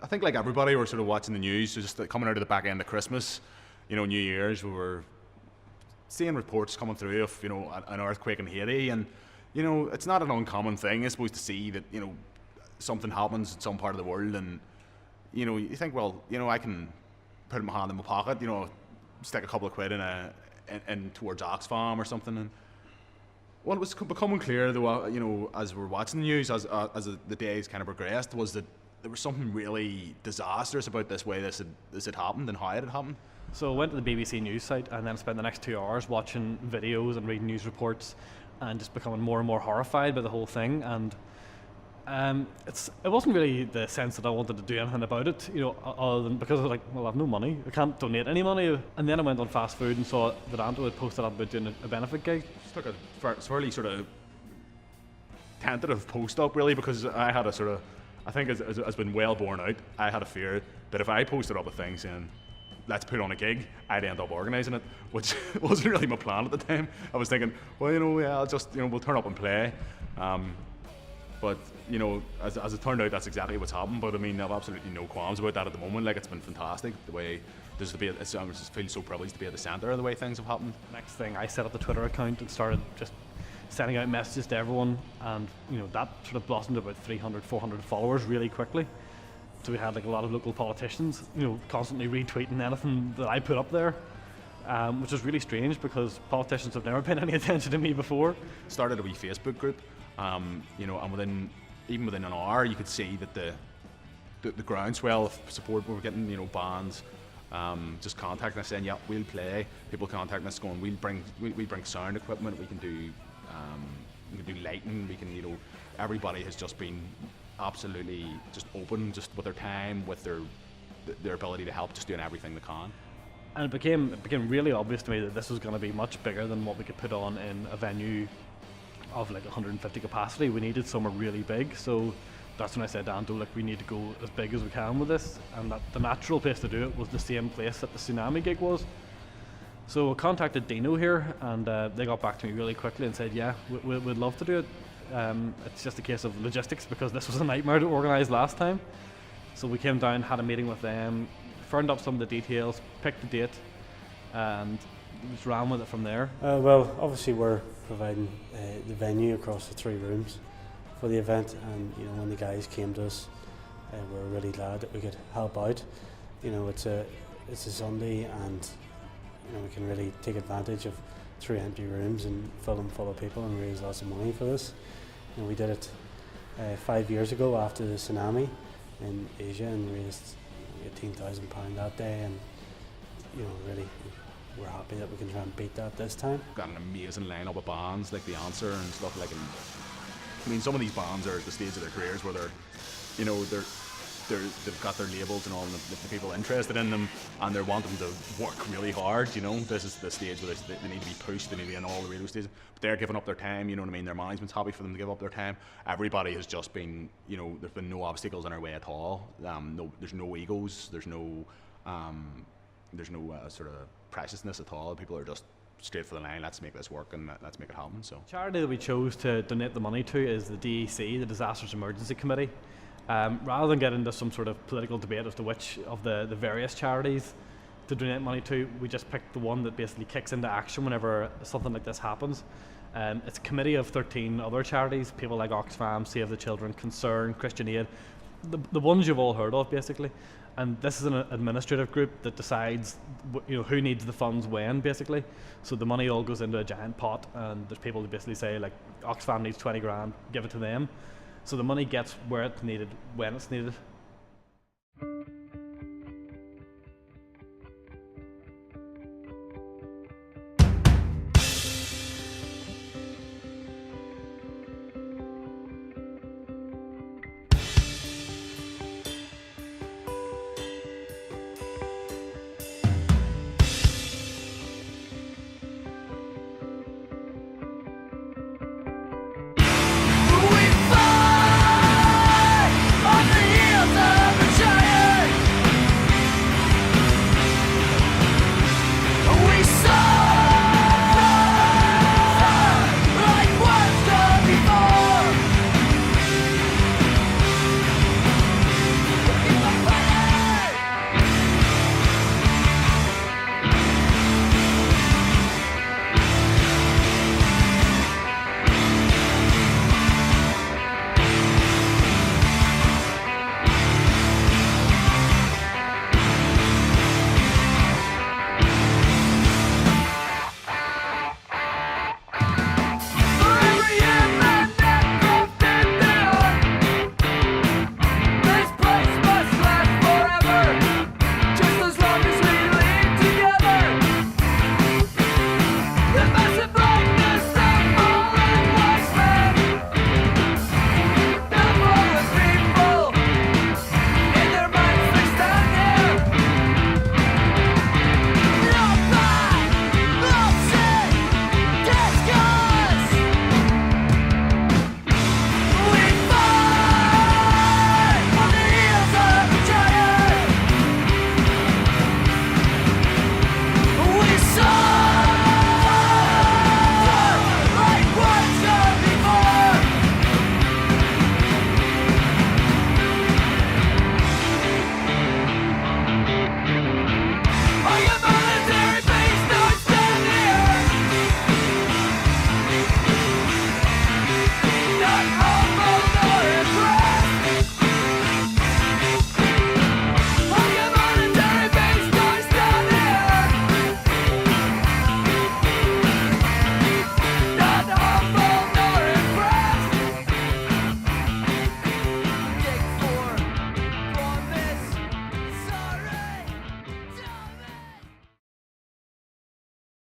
I think like everybody, we're sort of watching the news, so just coming out of the back end of Christmas, New Year's, we were seeing reports coming through of, an earthquake in Haiti, and, it's not an uncommon thing, I suppose, to see that, something happens in some part of the world, and, you think, well, I can put my hand in my pocket, stick a couple of quid in towards Oxfam or something, and what was becoming clear, though, as we're watching the news, as the days kind of progressed, was that there was something really disastrous about this way this had happened and how it had happened. So I went to the BBC News site and then spent the next 2 hours watching videos and reading news reports and just becoming more and more horrified by the whole thing. And it wasn't really the sense that I wanted to do anything about it, other than because I was like, well, I have no money, I can't donate any money. And then I went on fast food and saw that Anto had posted up about doing a benefit gig. Just took a fairly sort of tentative post up, really, because I had I think has been well borne out. I had a fear that if I posted up a thing saying, let's put on a gig, I'd end up organising it, which wasn't really my plan at the time. I was thinking, well, I'll just, we'll turn up and play. But, as it turned out, that's exactly what's happened. But I mean, I've absolutely no qualms about that at the moment. Like, it's been fantastic the way I just feel so privileged to be at the centre of the way things have happened. Next thing, I set up the Twitter account and started just sending out messages to everyone, and that sort of blossomed to about 300, 400 followers really quickly. So we had like a lot of local politicians, constantly retweeting anything that I put up there, which was really strange because politicians have never paid any attention to me before. Started a wee Facebook group, and within an hour, you could see that the groundswell of support we were getting. Bands just contacting us saying, yeah, we'll play. People contacting us going, we'll bring sound equipment, we can do lighting, we can, everybody has just been absolutely just open, just with their time, with their ability to help, just doing everything they can. And it became really obvious to me that this was going to be much bigger than what we could put on in a venue of like 150 capacity. We needed somewhere really big, so that's when I said to Anto, like, we need to go as big as we can with this, and that the natural place to do it was the same place that the Tsunami gig was. So I contacted Dino here, and they got back to me really quickly and said, yeah, we'd love to do it. It's just a case of logistics because this was a nightmare to organise last time. So we came down, had a meeting with them, firmed up some of the details, picked the date, and just ran with it from there. Well, obviously we're providing the venue across the 3 rooms for the event, and when the guys came to us, we were really glad that we could help out. It's a Sunday, and we can really take advantage of 3 empty rooms and fill them full of people and raise lots of money for this. We did it 5 years ago after the tsunami in Asia and raised £18,000 that day, and really we're happy that we can try and beat that this time. Got an amazing lineup of bands like The Answer and stuff like. I mean, some of these bands are at the stage of their careers where they've got their labels and all, and the people interested in them, and they're wanting to work really hard. This is the stage where they need to be pushed, they need to be in all the radio stations, but they're giving up their time. Their management's happy for them to give up their time. Everybody has just been, there's been no obstacles in our way at all. There's no egos, there's no sort of preciousness at all. People are just straight for the line, let's make this work and let's make it happen. So the charity that we chose to donate the money to is the DEC, the Disasters Emergency Committee. Rather than get into some sort of political debate as to which of the various charities to donate money to, we just picked the one that basically kicks into action whenever something like this happens. It's a committee of 13 other charities, people like Oxfam, Save the Children, Concern, Christian Aid, the ones you've all heard of basically. And this is an administrative group that decides who needs the funds when, basically. So the money all goes into a giant pot, and there's people who basically say, like, Oxfam needs 20 grand, give it to them. So the money gets where it's needed, when it's needed.